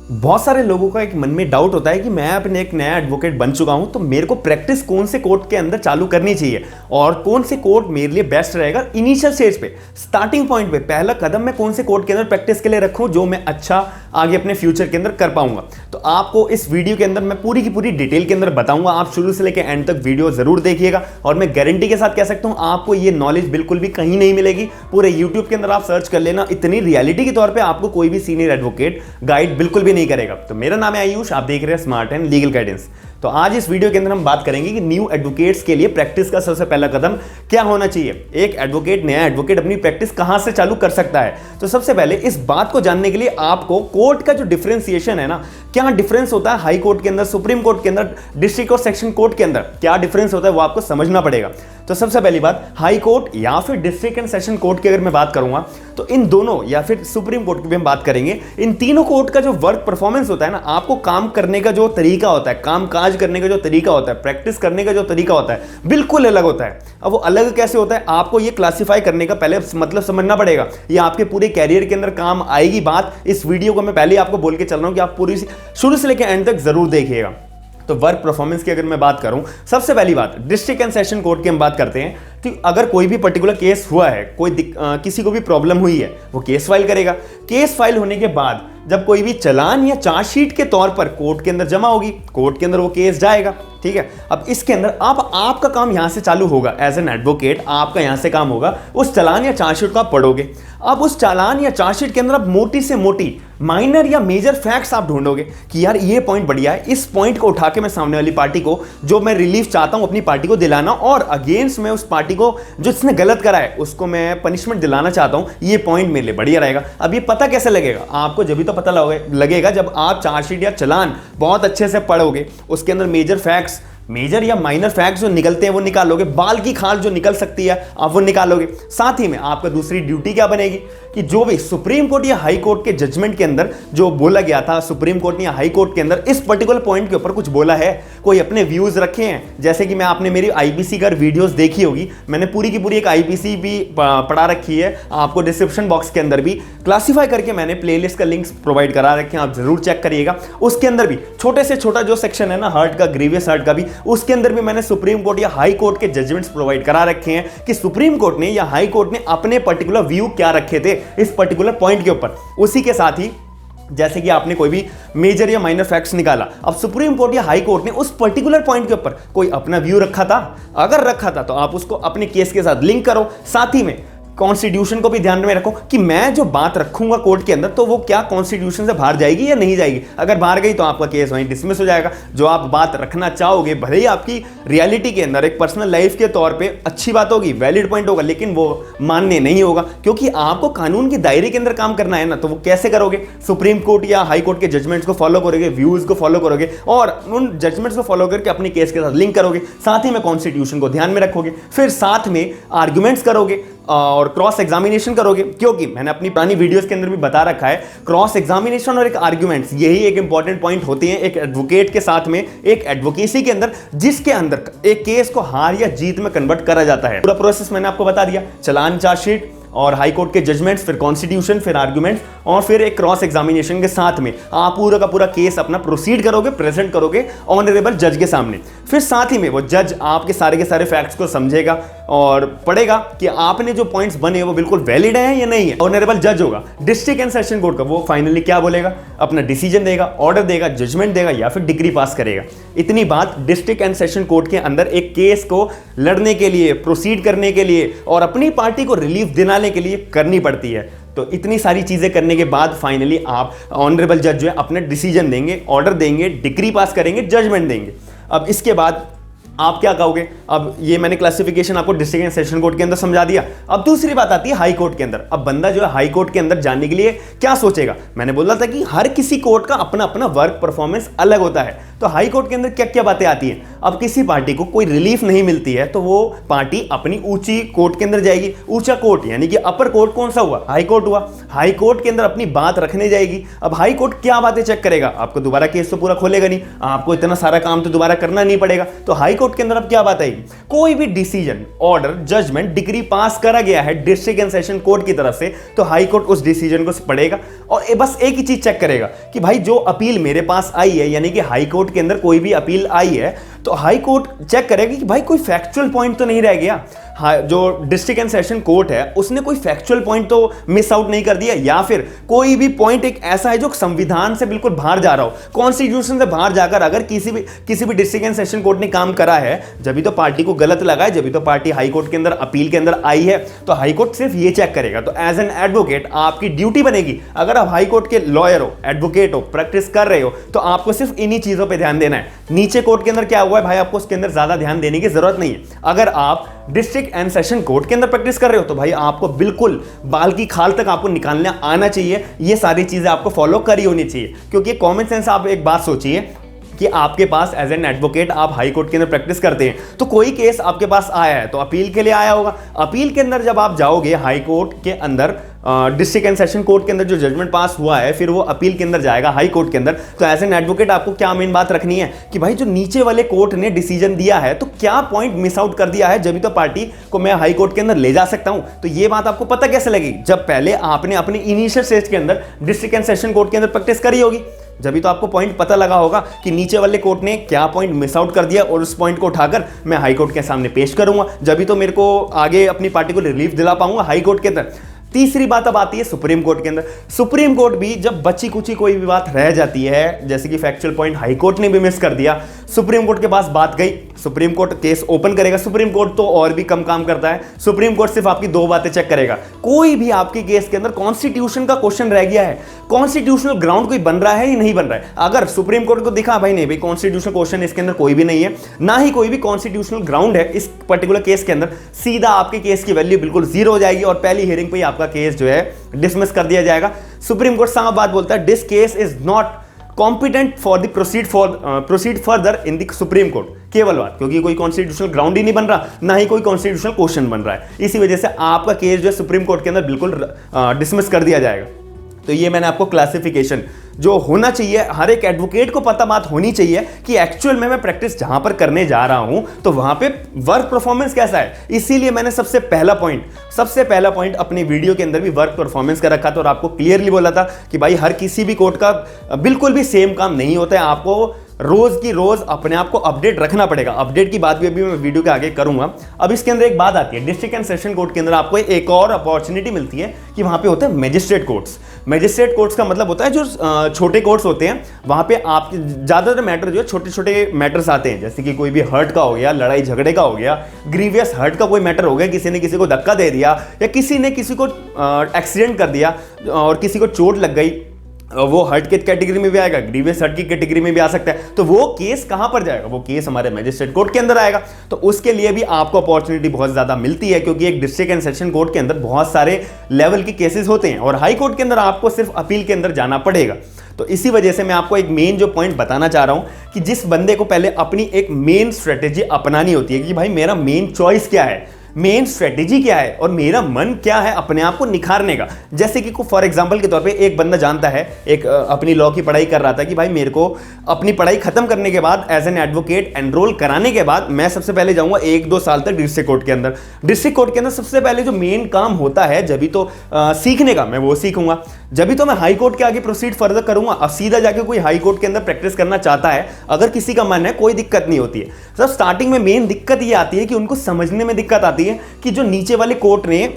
बहुत सारे लोगों का एक मन में डाउट होता है कि मैं अपने एक नया एडवोकेट बन चुका हूं, तो मेरे को प्रैक्टिस कौन से कोर्ट के अंदर चालू करनी चाहिए और कौन से कोर्ट मेरे लिए बेस्ट रहेगा इनिशियल स्टेज पे, स्टार्टिंग पॉइंट पे पहला कदम मैं कौन से कोर्ट के अंदर प्रैक्टिस के लिए रखूं जो मैं अच्छा आगे अपने फ्यूचर के अंदर कर पाऊंगा। तो आपको इस वीडियो के अंदर मैं पूरी की पूरी डिटेल के अंदर बताऊंगा। आप शुरू से लेकर एंड तक वीडियो जरूर देखिएगा और मैं गारंटी के साथ कह सकता हूं आपको ये नॉलेज बिल्कुल भी कहीं नहीं मिलेगी। पूरे यूट्यूब के अंदर आप सर्च कर लेना, इतनी रियलिटी के तौर पर आपको कोई भी सीनियर एडवोकेट गाइड बिल्कुल भी नहीं करेगा। तो मेरा नाम है आयुष, आप देख रहे हैं स्मार्ट एंड लीगल गाइडेंस। तो आज इस वीडियो के अंदर हम बात करेंगे कि न्यू एडवोकेट्स के लिए प्रैक्टिस का सबसे पहला कदम क्या होना चाहिए। एक एडवोकेट, नया एडवोकेट अपनी प्रैक्टिस कहां से चालू कर सकता है। तो सबसे पहले इस बात को जानने के लिए आपको कोर्ट का जो डिफरेंशिएशन है ना, क्या डिफरेंस होता है हाई कोर्ट के अंदर, सुप्रीम कोर्ट के अंदर, डिस्ट्रिक्ट और सेक्शन कोर्ट के अंदर क्या डिफरेंस होता है वो आपको समझना पड़ेगा। तो सबसे पहली बात, हाई कोर्ट या फिर डिस्ट्रिक्ट एंड सेशन कोर्ट की अगर मैं बात करूंगा तो इन दोनों या फिर सुप्रीम कोर्ट की भी हम बात करेंगे, इन तीनों कोर्ट का जो वर्क परफॉर्मेंस होता है ना, आपको काम करने का जो तरीका होता है, काम काज करने का जो तरीका होता है, प्रैक्टिस करने का जो तरीका होता है, बिल्कुल अलग होता है। अब वो अलग कैसे होता है आपको ये क्लासिफाई करने का पहले मतलब समझना पड़ेगा। ये आपके पूरे कैरियर के अंदर काम आएगी बात। इस वीडियो को मैं पहले ही आपको बोल के चल रहा हूं कि आप पूरी शुरू से लेकर एंड तक जरूर देखिएगा। तो वर्क परफॉर्मेंस की अगर मैं बात करूं, सबसे पहली बात डिस्ट्रिक्ट एंड सेशन कोर्ट की हम बात करते हैं कि अगर कोई भी पर्टिकुलर केस हुआ है, किसी को भी प्रॉब्लम हुई है, वो केस फाइल करेगा। केस फाइल होने के बाद जब कोई भी चालान या चार्जशीट के तौर पर कोर्ट के अंदर जमा होगी, कोर्ट के अंदर वो केस जाएगा। ठीक है, अब इसके अंदर अब आपका काम यहां से चालू होगा। एज एन एडवोकेट आपका यहां से काम होगा, उस चालान या चार्जशीट को आप पढ़ोगे। अब उस चालान या चार्जशीट के अंदर आप मोटी से मोटी माइनर या मेजर फैक्ट्स आप ढूंढोगे कि यार ये पॉइंट बढ़िया है, इस पॉइंट को उठा के मैं सामने वाली पार्टी को, जो मैं रिलीफ चाहता हूं अपनी पार्टी को दिलाना, और अगेंस्ट मैं उस पार्टी को जो इसने गलत करा है उसको मैं पनिशमेंट दिलाना चाहता हूं, ये पॉइंट मेरे लिए बढ़िया रहेगा। अब ये पता कैसे लगेगा आपको? जब भी तो पता लगेगा जब आप चार्जशीट या चालान बहुत अच्छे से पढ़ोगे, उसके अंदर मेजर फैक्ट्स, मेजर या माइनर फैक्ट्स जो निकलते हैं वो निकालोगे, बाल की खाल जो निकल सकती है आप वो निकालोगे। साथ ही में आपका दूसरी ड्यूटी क्या बनेगी कि जो भी सुप्रीम कोर्ट या हाई कोर्ट के जजमेंट के अंदर जो बोला गया था, सुप्रीम कोर्ट या हाई कोर्ट के अंदर इस पर्टिकुलर पॉइंट के ऊपर कुछ बोला है, कोई अपने व्यूज रखे हैं। जैसे कि मैं आपने मेरी आईपीसी का वीडियोस देखी होगी, मैंने पूरी की पूरी एक आईपीसी भी पढ़ा रखी है, आपको डिस्क्रिप्शन बॉक्स के अंदर भी क्लासीफाई करके मैंने प्लेलिस्ट का लिंक्स प्रोवाइड करा रखे हैं, आप जरूर चेक करिएगा। उसके अंदर भी छोटे से छोटा जो सेक्शन है ना हर्ट का, ग्रीवियस हर्ट का भी, उसके अंदर भी मैंने सुप्रीम कोर्ट या हाई कोर्ट के जजमेंट्स प्रोवाइड करा रखे हैं कि सुप्रीम कोर्ट ने या हाई कोर्ट ने अपने पर्टिकुलर व्यू क्या रखे थे इस पर्टिकुलर पॉइंट के ऊपर। उसी के साथ ही जैसे कि आपने कोई भी मेजर या माइनर फैक्ट्स निकाला, अब सुप्रीम कोर्ट या हाई कोर्ट ने उस पर्टिकुलर पॉइंट के ऊपर कोई अपना व्यू रखा था, अगर रखा था तो आप उसको अपने केस के साथ लिंक करो। साथ ही में कॉन्स्टिट्यूशन को भी ध्यान में रखो कि मैं जो बात रखूंगा कोर्ट के अंदर तो वो क्या कॉन्स्टिट्यूशन से बाहर जाएगी या नहीं जाएगी। अगर बाहर गई तो आपका केस वहीं डिसमिस हो जाएगा। जो आप बात रखना चाहोगे, भले ही आपकी रियलिटी के अंदर एक पर्सनल लाइफ के तौर पे अच्छी बात होगी, वैलिड पॉइंट होगा, लेकिन वो मान्य नहीं होगा, क्योंकि आपको कानून के दायरे के अंदर काम करना है ना। तो वो कैसे करोगे? सुप्रीम कोर्ट या हाई कोर्ट के जजमेंट्स को फॉलो करोगे, व्यूज को फॉलो करोगे और उन जजमेंट्स को फॉलो करके अपने केस के साथ लिंक करोगे। साथ ही में कॉन्स्टिट्यूशन को ध्यान में रखोगे, फिर साथ में आर्ग्यूमेंट्स करोगे और क्रॉस एग्जामिनेशन करोगे, क्योंकि मैंने अपनी पुरानी वीडियोस के अंदर भी बता रखा है, क्रॉस एग्जामिनेशन और एक आर्ग्यूमेंट्स यही एक इंपॉर्टेंट पॉइंट होते हैं एक एडवोकेट के साथ में, एक एडवोकेसी के अंदर, जिसके अंदर एक केस को हार या जीत में कन्वर्ट करा जाता है। पूरा प्रोसेस मैंने आपको बता दिया, चालान, चार्जशीट और हाई कोर्ट के जजमेंट्स, फिर कॉन्स्टिट्यूशन, फिर आर्गुमेंट्स और फिर एक क्रॉस एग्जामिनेशन के साथ में आप पूरा का पूरा केस अपना प्रोसीड करोगे, प्रेजेंट करोगे ऑनरेबल जज के सामने। फिर साथ ही में वो जज आपके सारे के सारे फैक्ट्स को समझेगा और पढ़ेगा कि आपने जो पॉइंट्स बने वो बिल्कुल वैलिड है या नहीं है। ऑनरेबल जज होगा डिस्ट्रिक्ट एंड सेशन कोर्ट का, वो फाइनली क्या बोलेगा? अपना डिसीजन देगा, ऑर्डर देगा, जजमेंट देगा या फिर डिग्री पास करेगा। इतनी बात डिस्ट्रिक्ट एंड सेशन कोर्ट के अंदर एक केस को लड़ने के लिए, प्रोसीड करने के लिए और अपनी पार्टी को रिलीफ दिलाने के लिए करनी पड़ती है। तो इतनी सारी चीजें करने के बाद फाइनली आप ऑनरेबल जज जो है अपना डिसीजन देंगे, ऑर्डर देंगे, डिग्री पास करेंगे, जजमेंट देंगे। अब इसके बाद आप क्या कहोगे? अब ये मैंने क्लासिफिकेशन आपको डिस्ट्रिक्ट एंड सेशन कोर्ट के अंदर समझा दिया। अब दूसरी बात आती है हाई कोर्ट के अंदर। अब बंदा जो है हाई कोर्ट के अंदर जाने के लिए क्या सोचेगा? मैंने बोला था कि हर किसी कोर्ट का अपना अपना वर्क परफॉर्मेंस अलग होता है। तो हाई कोर्ट के अंदर क्या क्या बातें आती हैं? अब किसी पार्टी को कोई रिलीफ नहीं मिलती है तो वो पार्टी अपनी ऊंची कोर्ट के अंदर जाएगी। ऊंचा कोर्ट यानी कि अपर कोर्ट कौन सा हुआ? हाई कोर्ट हुआ। हाई कोर्ट के अंदर अपनी बात रखने जाएगी। अब हाई कोर्ट क्या बातें चेक करेगा? आपको दोबारा केस तो पूरा खोलेगा नहीं, आपको इतना सारा काम तो दोबारा करना नहीं पड़ेगा। तो हाई कोर्ट कोर्ट के अंदर अब क्या बात आएगी, कोई भी डिसीजन, ऑर्डर, जजमेंट, डिग्री पास करा गया है डिस्ट्रिक्ट एंड सेशन कोर्ट की तरफ से, तो हाई कोर्ट उस डिसीजन को पढ़ेगा और बस एक ही चीज चेक करेगा कि भाई जो अपील मेरे पास आई है, यानी कि हाई कोर्ट के अंदर कोई भी अपील आई है तो हाई कोर्ट चेक करेगा कि भाई कोई फैक्चुअल पॉइंट तो नहीं रह गया, जो डिस्ट्रिक्ट एंड सेशन कोर्ट है उसने कोई फैक्चुअल पॉइंट तो मिस आउट नहीं कर दिया, या फिर कोई भी पॉइंट एक ऐसा है जो संविधान से बिल्कुल बाहर जा रहा हो, कॉन्स्टिट्यूशन से बाहर जाकर अगर किसी भी डिस्ट्रिक्ट एंड सेशन कोर्ट ने काम करा है, जब तो पार्टी को गलत लगा है, जब तो पार्टी हाई कोर्ट के अंदर अपील के अंदर आई है, तो हाई कोर्ट सिर्फ ये चेक करेगा। तो एज एन एडवोकेट आपकी ड्यूटी बनेगी, अगर आप हाई कोर्ट के लॉयर हो, एडवोकेट हो, प्रैक्टिस कर रहे हो, तो आपको सिर्फ इन्हीं चीजों पर ध्यान देना है। नीचे कोर्ट के अंदर क्या हुआ है भाई, आपको उसके अंदर ज्यादा ध्यान देने की जरूरत नहीं है। अगर आप डिस्ट्रिक्ट एंड सेशन कोर्ट के अंदर प्रैक्टिस कर रहे हो तो भाई आपको बिल्कुल बाल की खाल तक आपको निकालना आना चाहिए, ये सारी चीजें आपको फॉलो करी होनी चाहिए, क्योंकि कॉमन सेंस। आप एक बात सोचिए कि आपके पास एज एन एडवोकेट आप हाई कोर्ट के अंदर प्रैक्टिस करते हैं, तो कोई केस आपके पास आया है तो अपील के लिए आया होगा, अपील के अंदर जब आप जाओगे हाई कोर्ट के अंदर, डिस्ट्रिक्ट एंड सेशन कोर्ट के अंदर जो जजमेंट पास हुआ है, फिर वो अपील के अंदर जाएगा हाई कोर्ट के अंदर, तो एज एन एडवोकेट आपको क्या मेन बात रखनी है कि भाई जो नीचे वाले कोर्ट ने डिसीजन दिया है तो क्या पॉइंट मिस आउट कर दिया है, जब तो पार्टी को मैं हाई कोर्ट के अंदर ले जा सकता हूं। तो ये बात आपको पता कैसे लगेगी, जब पहले आपने अपनी इनिशियल स्टेज के अंदर डिस्ट्रिक्ट एंड सेशन कोर्ट के अंदर प्रैक्टिस करी होगी, जब तो आपको पॉइंट पता लगा होगा कि नीचे वाले कोर्ट ने क्या पॉइंट मिस आउट कर दिया और उस पॉइंट को उठाकर मैं हाई कोर्ट के सामने पेश करूंगा, जब तो मेरे को आगे अपनी पार्टी को रिलीफ दिला पाऊंगा हाई कोर्ट के अंदर। तीसरी बात अब आती है सुप्रीम कोर्ट के अंदर। सुप्रीम कोर्ट भी जब बची कुची कोई भी बात रह जाती है, जैसे कि फैक्चुअल पॉइंट हाई कोर्ट ने भी मिस कर दिया, सुप्रीम कोर्ट के पास बात गई, सुप्रीम कोर्ट केस ओपन करेगा। सुप्रीम कोर्ट तो और भी कम काम करता है, सुप्रीम कोर्ट सिर्फ आपकी दो बातें चेक करेगा, कोई भी आपके केस के अंदर कॉन्स्टिट्यूशन का क्वेश्चन रह गया है, कॉन्स्टिट्यूशनल ग्राउंड कोई बन रहा है या नहीं बन रहा है, अगर सुप्रीम कोर्ट को दिखा भाई नहीं भाई कॉन्स्टिट्यूशनल क्वेश्चन इसके अंदर कोई भी नहीं है, ना ही कोई भी कॉन्स्टिट्यूशनल ग्राउंड है इस पर्टिकुलर केस के अंदर, सीधा आपके केस की वैल्यू बिल्कुल जीरो हो जाएगी और पहली हियरिंग पे ही आपका केस जो है डिसमिस कर दिया जाएगा। सुप्रीम कोर्ट साफ बात बोलता है, this case is not competent for the proceed further in the supreme court, केवल बात क्योंकि कोई कॉन्स्टिट्यूशनल ग्राउंड ही नहीं बन रहा, ना ही कोई कॉन्स्टिट्यूशनल क्वेश्चन बन रहा है, इसी वजह से आपका केस जो है सुप्रीम कोर्ट के अंदर बिल्कुल डिसमिस कर दिया जाएगा। तो ये मैंने आपको क्लासिफिकेशन जो होना चाहिए, हर एक एडवोकेट को पता बात होनी चाहिए कि एक्चुअल में मैं प्रैक्टिस जहां पर करने जा रहा हूं तो वहां पे वर्क परफॉर्मेंस कैसा है। इसीलिए मैंने सबसे पहला पॉइंट अपने वीडियो के अंदर भी वर्क परफॉर्मेंस का रखा था और आपको क्लियरली बोला था कि भाई हर किसी भी कोर्ट का बिल्कुल भी सेम काम नहीं होता है, आपको रोज की रोज अपने आप को अपडेट रखना पड़ेगा। अपडेट की बात भी अभी मैं वीडियो के आगे करूंगा। अब इसके अंदर एक बात आती है, डिस्ट्रिक्ट एंड सेशन कोर्ट के अंदर आपको एक और अपॉर्चुनिटी मिलती है कि वहां पे होते हैं मैजिस्ट्रेट कोर्ट्स। मैजिस्ट्रेट कोर्ट्स का मतलब होता है जो छोटे कोर्ट्स होते हैं, वहां पे आप ज्यादातर मैटर जो है छोटे छोटे मैटर्स आते हैं, जैसे कि कोई भी हर्ट का हो गया, लड़ाई झगड़े का हो गया, ग्रीवियस हर्ट का कोई मैटर हो गया, किसी ने किसी को धक्का दे दिया या किसी ने किसी को एक्सीडेंट कर दिया और किसी को चोट लग गई, वो हर्ट की कैटेगरी में भी आएगा, ग्रीवियस हर्ट की कैटेगरी में भी आ सकता है। तो वो केस कहां पर जाएगा, वो केस हमारे मैजिस्ट्रेट कोर्ट के अंदर आएगा। तो उसके लिए भी आपको अपॉर्चुनिटी बहुत ज्यादा मिलती है, क्योंकि एक डिस्ट्रिक्ट एंड सेशन कोर्ट के अंदर बहुत सारे लेवल के केसेस होते हैं और हाई कोर्ट के अंदर आपको सिर्फ अपील के अंदर जाना पड़ेगा। तो इसी वजह से मैं आपको एक मेन जो पॉइंट बताना चाह रहा हूं कि जिस बंदे को पहले अपनी एक मेन स्ट्रेटेजी अपनानी होती है कि भाई मेरा मेन चॉइस क्या है, मेन स्ट्रेटेजी क्या है और मेरा मन क्या है अपने आप को निखारने का। जैसे कि फॉर एग्जांपल के तौर पे एक बंदा जानता है, एक अपनी लॉ की पढ़ाई कर रहा था कि भाई मेरे को अपनी पढ़ाई खत्म करने के बाद एज एन एडवोकेट एनरोल कराने के बाद मैं सबसे पहले जाऊंगा 1-2 साल तक डिस्ट्रिक्ट कोर्ट के अंदर। डिस्ट्रिक्ट कोर्ट के अंदर सबसे पहले जो मेन काम होता है जब भी तो सीखने का, मैं वो सीखूंगा, जब भी तो मैं हाई कोर्ट के आगे प्रोसीड फर्दर करूंगा। अब सीधा जाके कोई हाई कोर्ट के अंदर प्रैक्टिस करना चाहता है, अगर किसी का मन है, कोई दिक्कत नहीं होती है। सब स्टार्टिंग में मेन दिक्कत ये आती है कि उनको समझने में दिक्कत आती है कि जो नीचे वाले कोर्ट ने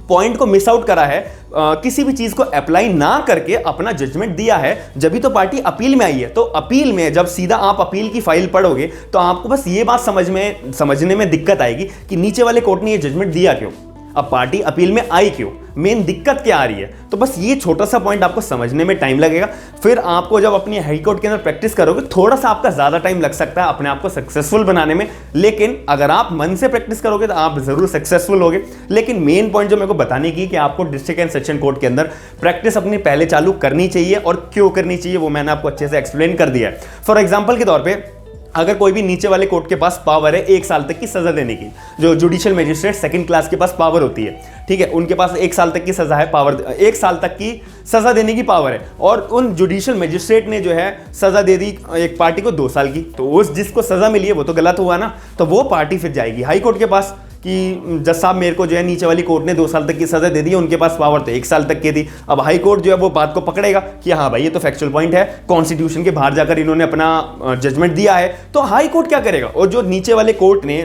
पॉइंट को मिस आउट करा है, किसी भी चीज को अप्लाई ना करके अपना जजमेंट दिया है, जब भी तो पार्टी अपील में आई है। तो अपील में जब सीधा आप अपील की फाइल पढ़ोगे तो आपको बस ये बात समझने में दिक्कत आएगी कि नीचे वाले कोर्ट ने ये जजमेंट दिया क्यों, अब पार्टी अपील में आई क्यों, मेन दिक्कत क्या आ रही है। तो बस ये छोटा सा पॉइंट आपको समझने में टाइम लगेगा। फिर आपको जब अपनी हाई कोर्ट के अंदर प्रैक्टिस करोगे थोड़ा सा आपका ज्यादा टाइम लग सकता है अपने आप को सक्सेसफुल बनाने में, लेकिन अगर आप मन से प्रैक्टिस करोगे तो आप जरूर सक्सेसफुल होगे। लेकिन मेन पॉइंट जो मेरे को बताने की कि आपको डिस्ट्रिक्ट एंड सेशन कोर्ट के अंदर प्रैक्टिस अपनी पहले चालू करनी चाहिए और क्यों करनी चाहिए वो मैंने आपको अच्छे से एक्सप्लेन कर दिया है। फॉर एग्जाम्पल के तौर पर अगर कोई भी नीचे वाले कोर्ट के पास पावर है 1 साल तक की सजा देने की, जो जुडिशियल मजिस्ट्रेट सेकंड क्लास के पास पावर होती है, ठीक है, उनके पास 1 साल तक की सजा है, पावर 1 साल तक की सजा देने की पावर है, और उन जुडिशियल मजिस्ट्रेट ने जो है सजा दे दी एक पार्टी को 2 साल की, तो उस जिसको सजा मिली है वो तो गलत हुआ ना, तो वो पार्टी फिर जाएगी हाई कोर्ट के पास कि जज साहब मेरे को जो है नीचे वाली कोर्ट ने 2 साल तक की सजा दे दी है, उनके पास पावर तो 1 साल तक की थी। अब हाई कोर्ट जो है वो बात को पकड़ेगा कि हाँ भाई ये तो फैक्चुअल पॉइंट है, कॉन्स्टिट्यूशन के बाहर जाकर इन्होंने अपना जजमेंट दिया है, तो हाई कोर्ट क्या करेगा, और जो नीचे वाले कोर्ट ने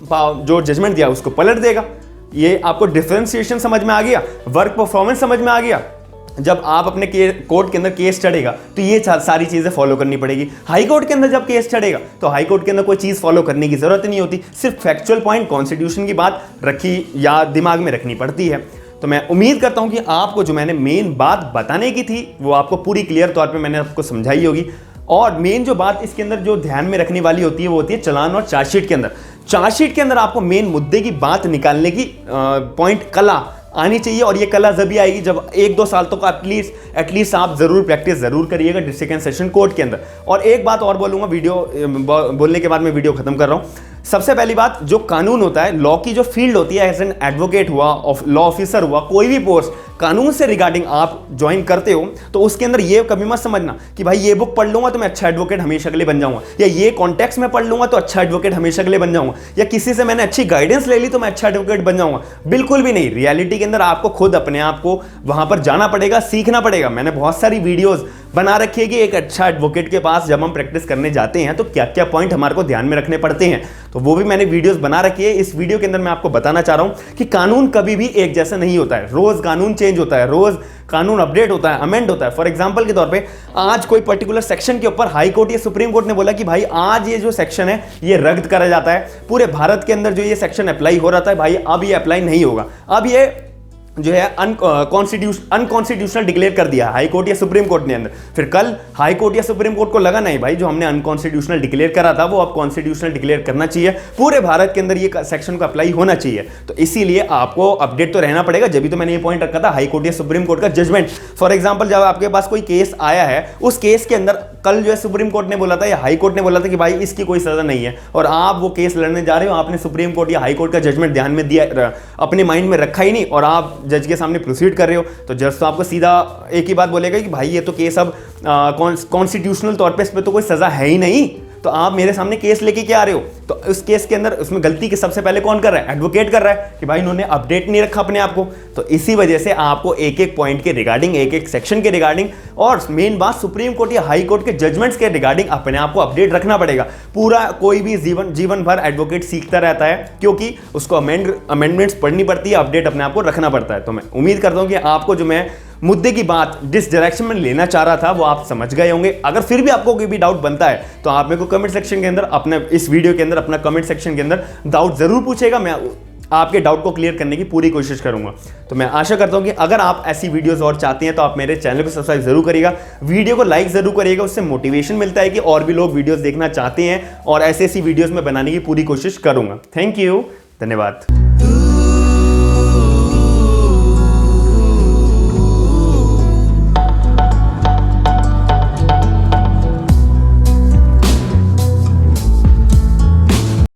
जो जजमेंट दिया उसको पलट देगा। ये आपको डिफरेंशिएशन समझ में आ गया, वर्क परफॉर्मेंस समझ में आ गया। जब आप अपने कोर्ट के अंदर केस चढ़ेगा तो ये सारी चीजें फॉलो करनी पड़ेगी। हाई कोर्ट के अंदर जब केस चढ़ेगा तो हाई कोर्ट के अंदर कोई चीज फॉलो करने की जरूरत नहीं होती, सिर्फ फैक्चुअल पॉइंट कॉन्स्टिट्यूशन की बात रखी या दिमाग में रखनी पड़ती है। तो मैं उम्मीद करता हूं कि आपको जो मैंने मेन बात बताने की थी वो आपको पूरी क्लियर तौर पे मैंने आपको समझाई होगी। और मेन जो बात इसके अंदर जो ध्यान में रखने वाली होती है वो होती है चालान और चार्जशीट के अंदर। चार्जशीट के अंदर आपको मेन मुद्दे की बात निकालने की पॉइंट कला आनी चाहिए, और ये कला जब भी आएगी जब 1-2 साल तक एटलीस्ट आप जरूर प्रैक्टिस जरूर करिएगा डिस्ट्रिक्ट एंड सेशन कोर्ट के अंदर। और एक बात और बोलूंगा, वीडियो बोलने के बाद मैं वीडियो खत्म कर रहा हूं। सबसे पहली बात, जो कानून होता है, लॉ की जो फील्ड होती है, एज एन एडवोकेट हुआ, लॉ ऑफिसर हुआ, कोई भी पोस्ट कानून से रिगार्डिंग आप ज्वाइन करते हो तो उसके अंदर ये कभी मत समझना कि भाई ये बुक पढ़ लूंगा तो मैं अच्छा एडवोकेट हमेशा के लिए बन जाऊंगा, या ये कॉन्टेक्स्ट में पढ़ लूंगा तो अच्छा एडवोकेट हमेशा के लिए बन जाऊंगा, या किसी से मैंने अच्छी गाइडेंस ले ली तो मैं अच्छा एडवोकेट बन जाऊंगा। बिल्कुल भी नहीं। रियलिटी के अंदर आपको खुद अपने आप को वहां पर जाना पड़ेगा, सीखना पड़ेगा। मैंने बहुत सारी वीडियोस बना रखी है कि एक अच्छा एडवोकेट के पास जब हम प्रैक्टिस करने जाते हैं तो क्या क्या पॉइंट हमारे को ध्यान में रखने पड़ते हैं, तो वो भी मैंने वीडियोस बना रखी है। इस वीडियो के अंदर मैं आपको बताना चाह रहा हूं कि कानून कभी भी एक जैसा नहीं होता है, रोज कानून चेंज होता है, रोज कानून अपडेट होता है, अमेंड होता है। फॉर एग्जांपल के तौर पे आज कोई पर्टिकुलर सेक्शन के ऊपर हाई कोर्ट या सुप्रीम कोर्ट ने बोला कि भाई आज ये जो सेक्शन है ये रद्द करा जाता है, पूरे भारत के अंदर जो ये सेक्शन अप्लाई हो रहा था भाई अब ये अप्लाई नहीं होगा, अब ये जो है अनकॉन्स्टिट्यूशनल डिक्लेयर कर दिया हाई कोर्ट या सुप्रीम कोर्ट ने अंदर। फिर कल हाई कोर्ट या सुप्रीम कोर्ट को लगा नहीं भाई जो हमने अनकॉन्स्टिट्यूशनल डिक्लेयर करा था वो अब कॉन्स्टिट्यूशनल डिक्लेयर करना चाहिए, पूरे भारत के अंदर ये सेक्शन को अप्लाई होना चाहिए। तो इसीलिए आपको अपडेट तो रहना पड़ेगा। जब भी तो मैंने ये पॉइंट रखा था हाई कोर्ट या सुप्रीम कोर्ट का जजमेंट। फॉर एग्जाम्पल जब आपके पास कोई केस आया है, उस केस के अंदर कल जो है सुप्रीम कोर्ट ने बोला था या हाई कोर्ट ने बोला था कि भाई इसकी कोई सजा नहीं है, और आप वो केस लड़ने जा रहे हो, आपने सुप्रीम कोर्ट या हाई कोर्ट का जजमेंट ध्यान में दिया, अपने माइंड में रखा ही नहीं, और आप जज के सामने प्रोसीड कर रहे हो, तो जज तो आपको सीधा एक ही बात बोलेगा कि भाई ये तो केस अब कॉन्स्टिट्यूशनल तौर पे इस पे तो कोई सजा है ही नहीं, तो आप मेरे सामने केस लेके क्या आ रहे हो। तो उस केस के अंदर उसमें गलती के सबसे पहले कौन कर रहा है, एडवोकेट कर रहा है कि भाई इन्होंने अपडेट नहीं रखा अपने आप को। तो इसी वजह से आपको एक एक पॉइंट के रिगार्डिंग, एक एक सेक्शन के रिगार्डिंग, और मेन बात सुप्रीम कोर्ट या हाई कोर्ट के जजमेंट्स के रिगार्डिंग अपने आप को अपडेट रखना पड़ेगा। पूरा कोई भी जीवन भर एडवोकेट सीखता रहता है, क्योंकि उसको अमेंडमेंट्स पढ़नी पड़ती है, अपडेट अपने आप को रखना पड़ता है। तो मैं उम्मीद करता हूं कि आपको जो मैं मुद्दे की बात जिस डायरेक्शन में लेना चाह रहा था वो आप समझ गए होंगे। अगर फिर भी आपको कोई भी डाउट बनता है तो आप मेरे को कमेंट सेक्शन के अंदर, अपने इस वीडियो के अंदर अपना कमेंट सेक्शन के अंदर डाउट जरूर पूछेगा, मैं आपके डाउट को क्लियर करने की पूरी कोशिश करूंगा। तो मैं आशा करता हूं कि अगर आप ऐसी वीडियोस और चाहते हैं तो आप मेरे चैनल को सब्सक्राइब जरूर करिएगा, वीडियो को लाइक जरूर करिएगा, उससे मोटिवेशन मिलता है कि और भी लोग वीडियोस देखना चाहते हैं, और ऐसी वीडियोस में बनाने की पूरी कोशिश करूंगा। थैंक यू, धन्यवाद।